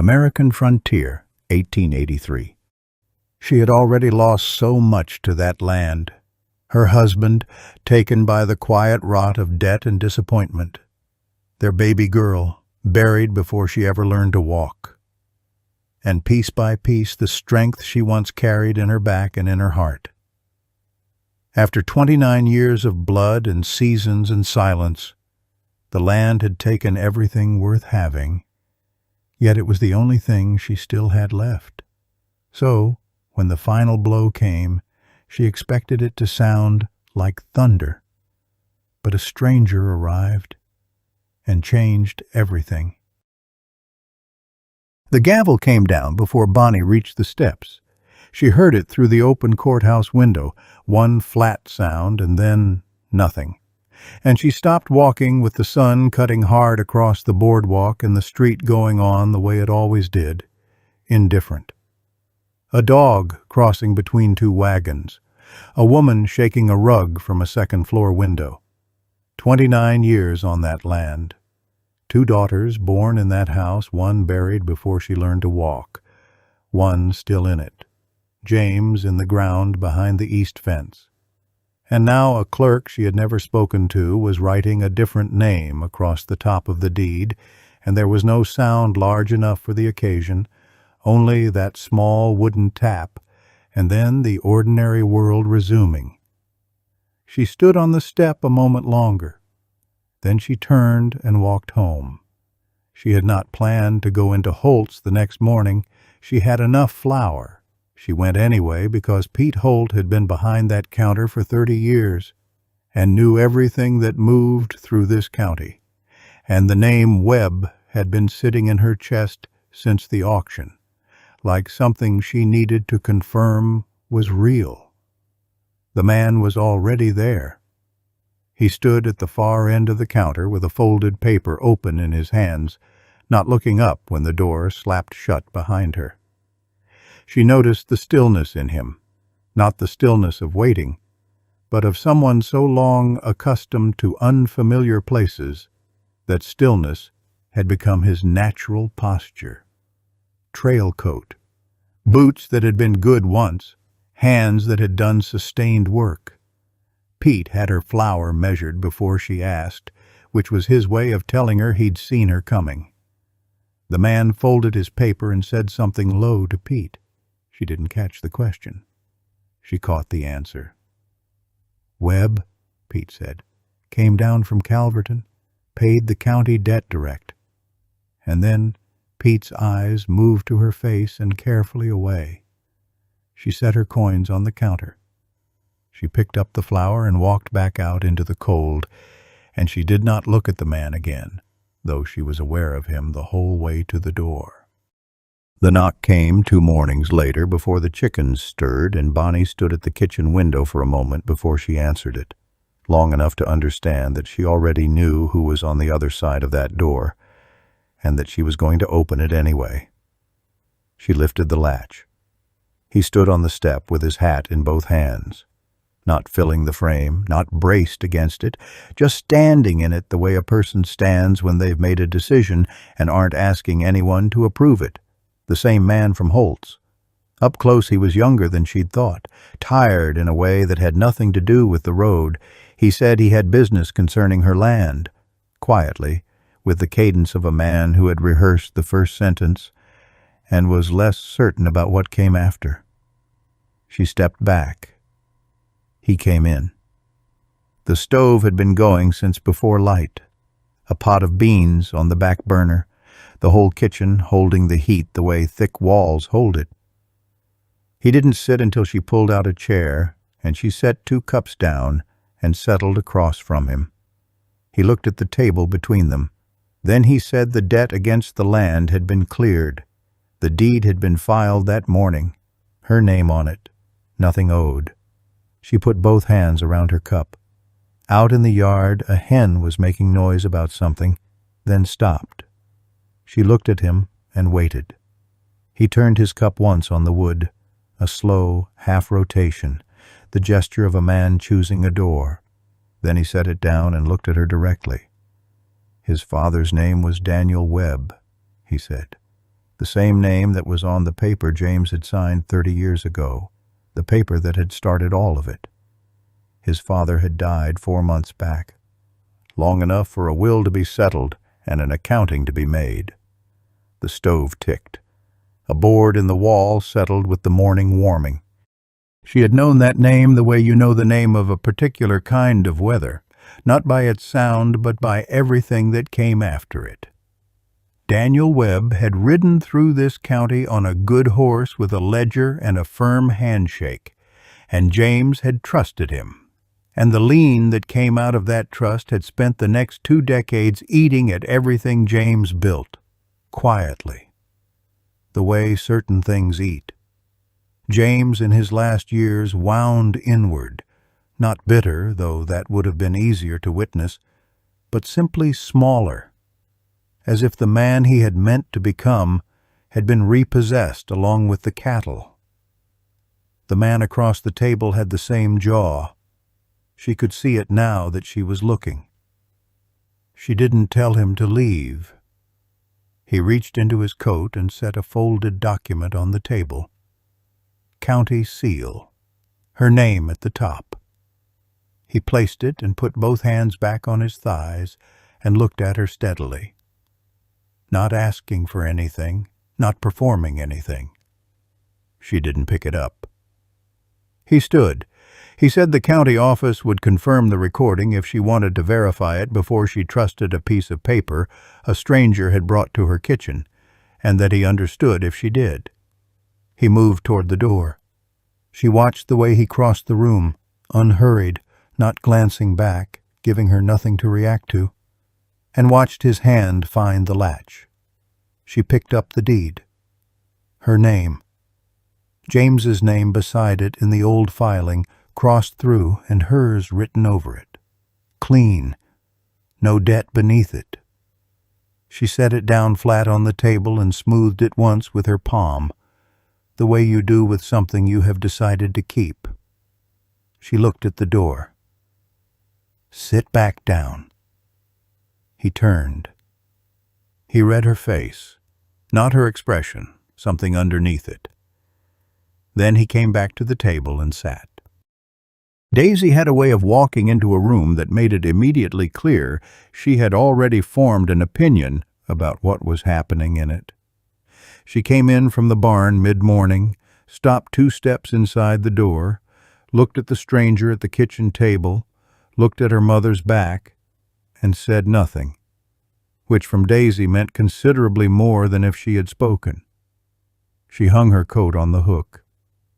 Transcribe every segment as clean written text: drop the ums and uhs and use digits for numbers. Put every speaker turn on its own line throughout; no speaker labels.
American Frontier, 1883. She had already lost so much to that land. Her husband, taken by the quiet rot of debt and disappointment. Their baby girl, buried before she ever learned to walk. And piece by piece, the strength she once carried in her back and in her heart. After 29 years of blood and seasons and silence, the land had taken everything worth having, yet it was the only thing she still had left. So, when the final blow came, she expected it to sound like thunder. But a stranger arrived and changed everything. The gavel came down before Bonnie reached the steps. She heard it through the open courthouse window, one flat sound and then nothing. And she stopped walking with the sun cutting hard across the boardwalk and the street going on the way it always did, indifferent. A dog crossing between two wagons, a woman shaking a rug from a second-floor window. 29 years on that land. 2 daughters born in that house, one buried before she learned to walk, one still in it. James in the ground behind the east fence. And now a clerk she had never spoken to was writing a different name across the top of the deed, and there was no sound large enough for the occasion, only that small wooden tap, and then the ordinary world resuming. She stood on the step a moment longer. Then she turned and walked home. She had not planned to go into Holt's the next morning. She had enough flour. She went anyway because Pete Holt had been behind that counter for 30 years and knew everything that moved through this county. And the name Webb had been sitting in her chest since the auction, like something she needed to confirm was real. The man was already there. He stood at the far end of the counter with a folded paper open in his hands, not looking up when the door slapped shut behind her. She noticed the stillness in him, not the stillness of waiting, but of someone so long accustomed to unfamiliar places that stillness had become his natural posture. Trail coat, boots that had been good once, hands that had done sustained work. Pete had her flour measured before she asked, which was his way of telling her he'd seen her coming. The man folded his paper and said something low to Pete. She didn't catch the question. She caught the answer. Webb, Pete said, came down from Calverton, paid the county debt direct. And then Pete's eyes moved to her face and carefully away. She set her coins on the counter. She picked up the flour and walked back out into the cold, and she did not look at the man again, though she was aware of him the whole way to the door. The knock came 2 mornings later before the chickens stirred, and Bonnie stood at the kitchen window for a moment before she answered it, long enough to understand that she already knew who was on the other side of that door, and that she was going to open it anyway. She lifted the latch. He stood on the step with his hat in both hands, not filling the frame, not braced against it, just standing in it the way a person stands when they've made a decision and aren't asking anyone to approve it. The same man from Holt's. Up close he was younger than she'd thought, tired in a way that had nothing to do with the road. He said he had business concerning her land, quietly, with the cadence of a man who had rehearsed the first sentence and was less certain about what came after. She stepped back. He came in. The stove had been going since before light. A pot of beans on the back burner, the whole kitchen holding the heat the way thick walls hold it. He didn't sit until she pulled out a chair, and she set 2 cups down and settled across from him. He looked at the table between them. Then he said the debt against the land had been cleared. The deed had been filed that morning, her name on it, nothing owed. She put both hands around her cup. Out in the yard, a hen was making noise about something, then stopped. She looked at him and waited. He turned his cup once on the wood, a slow half-rotation, the gesture of a man choosing a door. Then he set it down and looked at her directly. His father's name was Daniel Webb, he said. The same name that was on the paper James had signed 30 years ago, the paper that had started all of it. His father had died 4 months back, long enough for a will to be settled and an accounting to be made. The stove ticked. A board in the wall settled with the morning warming. She had known that name the way you know the name of a particular kind of weather, not by its sound but by everything that came after it. Daniel Webb had ridden through this county on a good horse with a ledger and a firm handshake, and James had trusted him. And the lean that came out of that trust had spent the next 2 decades eating at everything James built, quietly, the way certain things eat. James, in his last years, wound inward, not bitter, though that would have been easier to witness, but simply smaller, as if the man he had meant to become had been repossessed along with the cattle. The man across the table had the same jaw. She could see it now that she was looking. She didn't tell him to leave. He reached into his coat and set a folded document on the table. County seal, her name at the top. He placed it and put both hands back on his thighs and looked at her steadily. Not asking for anything, not performing anything. She didn't pick it up. He stood. He said the county office would confirm the recording if she wanted to verify it before she trusted a piece of paper a stranger had brought to her kitchen, and that he understood if she did. He moved toward the door. She watched the way he crossed the room, unhurried, not glancing back, giving her nothing to react to, and watched his hand find the latch. She picked up the deed. Her name. James's name beside it in the old filing, crossed through, and hers written over it. Clean. No debt beneath it. She set it down flat on the table and smoothed it once with her palm, the way you do with something you have decided to keep. She looked at the door. Sit back down. He turned. He read her face, not her expression, something underneath it. Then he came back to the table and sat. Daisy had a way of walking into a room that made it immediately clear she had already formed an opinion about what was happening in it. She came in from the barn mid-morning, stopped 2 steps inside the door, looked at the stranger at the kitchen table, looked at her mother's back, and said nothing, which from Daisy meant considerably more than if she had spoken. She hung her coat on the hook.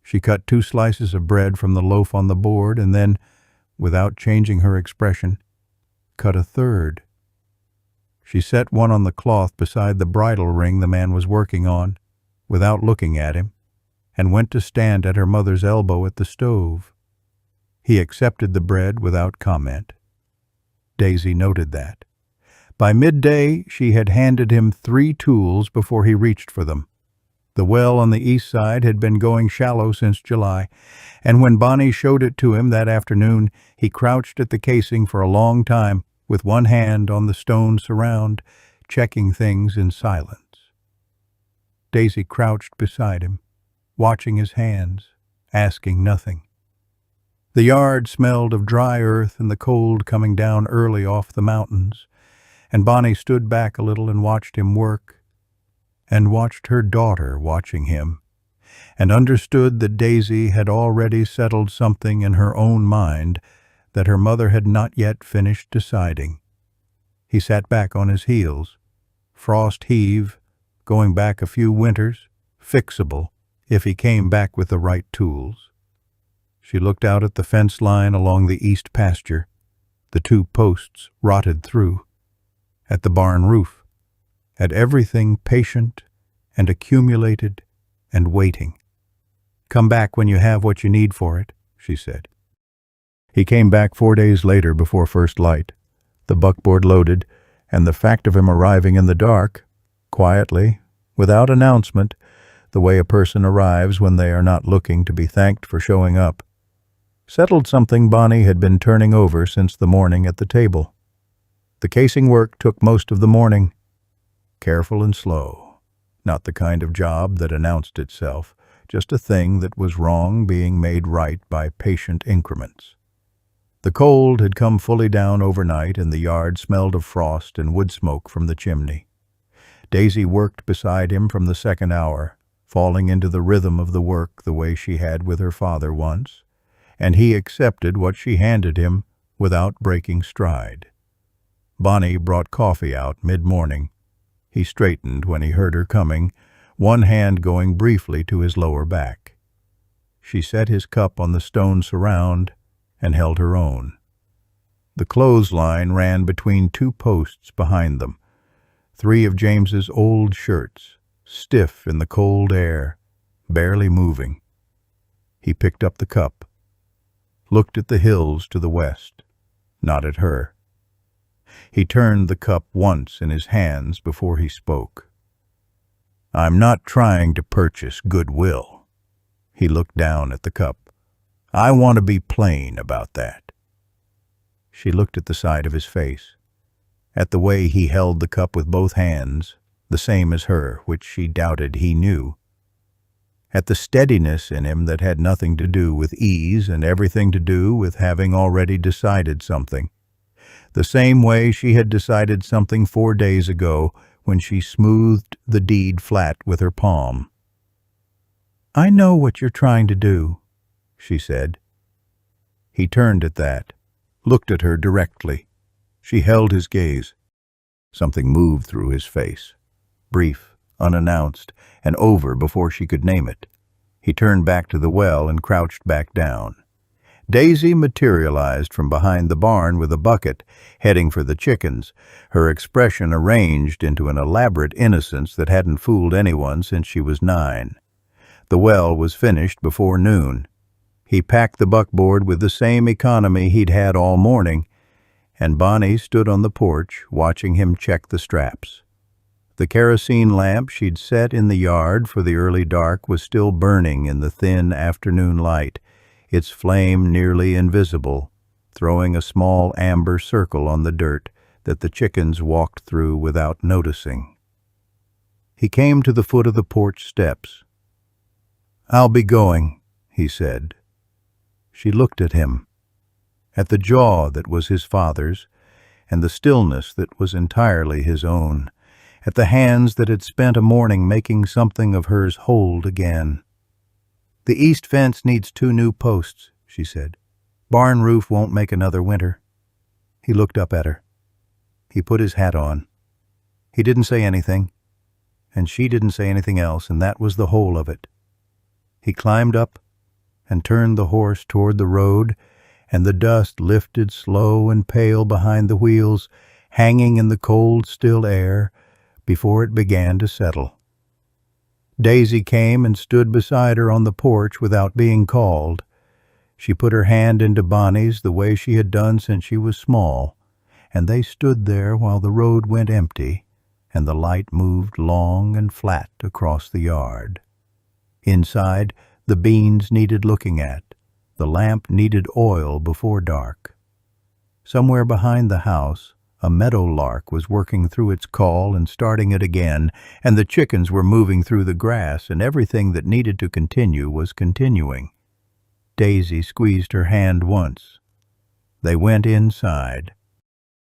She cut 2 slices of bread from the loaf on the board and then, without changing her expression, cut a third. She set one on the cloth beside the bridle ring the man was working on, without looking at him, and went to stand at her mother's elbow at the stove. He accepted the bread without comment. Daisy noted that. By midday, she had handed him 3 tools before he reached for them. The well on the east side had been going shallow since July, and when Bonnie showed it to him that afternoon, he crouched at the casing for a long time, with one hand on the stone surround, checking things in silence. Daisy crouched beside him, watching his hands, asking nothing. The yard smelled of dry earth and the cold coming down early off the mountains, and Bonnie stood back a little and watched him work, and watched her daughter watching him, and understood that Daisy had already settled something in her own mind that her mother had not yet finished deciding. He sat back on his heels, frost heave, going back a few winters, fixable if he came back with the right tools. She looked out at the fence line along the east pasture, the 2 posts rotted through, at the barn roof, at everything patient and accumulated and waiting. "Come back when you have what you need for it," she said. He came back 4 days later before first light, the buckboard loaded, and the fact of him arriving in the dark, quietly, without announcement, the way a person arrives when they are not looking to be thanked for showing up, settled something Bonnie had been turning over since the morning at the table. The casing work took most of the morning, careful and slow, not the kind of job that announced itself, just a thing that was wrong being made right by patient increments. The cold had come fully down overnight, and the yard smelled of frost and wood smoke from the chimney. Daisy worked beside him from the second hour, falling into the rhythm of the work the way she had with her father once, and he accepted what she handed him without breaking stride. Bonnie brought coffee out mid-morning. He straightened when he heard her coming, one hand going briefly to his lower back. She set his cup on the stone surround and held her own. The clothesline ran between two posts behind them, 3 of James's old shirts, stiff in the cold air, barely moving. He picked up the cup, looked at the hills to the west, not at her. He turned the cup once in his hands before he spoke. "I'm not trying to purchase goodwill." He looked down at the cup. "I want to be plain about that." She looked at the side of his face, at the way he held the cup with both hands, the same as her, which she doubted he knew, at the steadiness in him that had nothing to do with ease and everything to do with having already decided something, the same way she had decided something 4 days ago when she smoothed the deed flat with her palm. "I know what you're trying to do," she said. He turned at that, looked at her directly. She held his gaze. Something moved through his face, brief, unannounced, and over before she could name it. He turned back to the well and crouched back down. Daisy materialized from behind the barn with a bucket, heading for the chickens, her expression arranged into an elaborate innocence that hadn't fooled anyone since she was 9. The well was finished before noon. He packed the buckboard with the same economy he'd had all morning, and Bonnie stood on the porch watching him check the straps. The kerosene lamp she'd set in the yard for the early dark was still burning in the thin afternoon light, its flame nearly invisible, throwing a small amber circle on the dirt that the chickens walked through without noticing. He came to the foot of the porch steps. "I'll be going," he said. She looked at him, at the jaw that was his father's, and the stillness that was entirely his own, at the hands that had spent a morning making something of hers hold again. "The east fence needs 2 new posts," she said. "Barn roof won't make another winter." He looked up at her. He put his hat on. He didn't say anything, and she didn't say anything else, and that was the whole of it. He climbed up and turned the horse toward the road, and the dust lifted slow and pale behind the wheels, hanging in the cold, still air, before it began to settle. Daisy came and stood beside her on the porch without being called. She put her hand into Bonnie's the way she had done since she was small, and they stood there while the road went empty and the light moved long and flat across the yard. Inside, the beans needed looking at. The lamp needed oil before dark. Somewhere behind the house, a meadow lark was working through its call and starting it again, and the chickens were moving through the grass, and everything that needed to continue was continuing. Daisy squeezed her hand once. They went inside.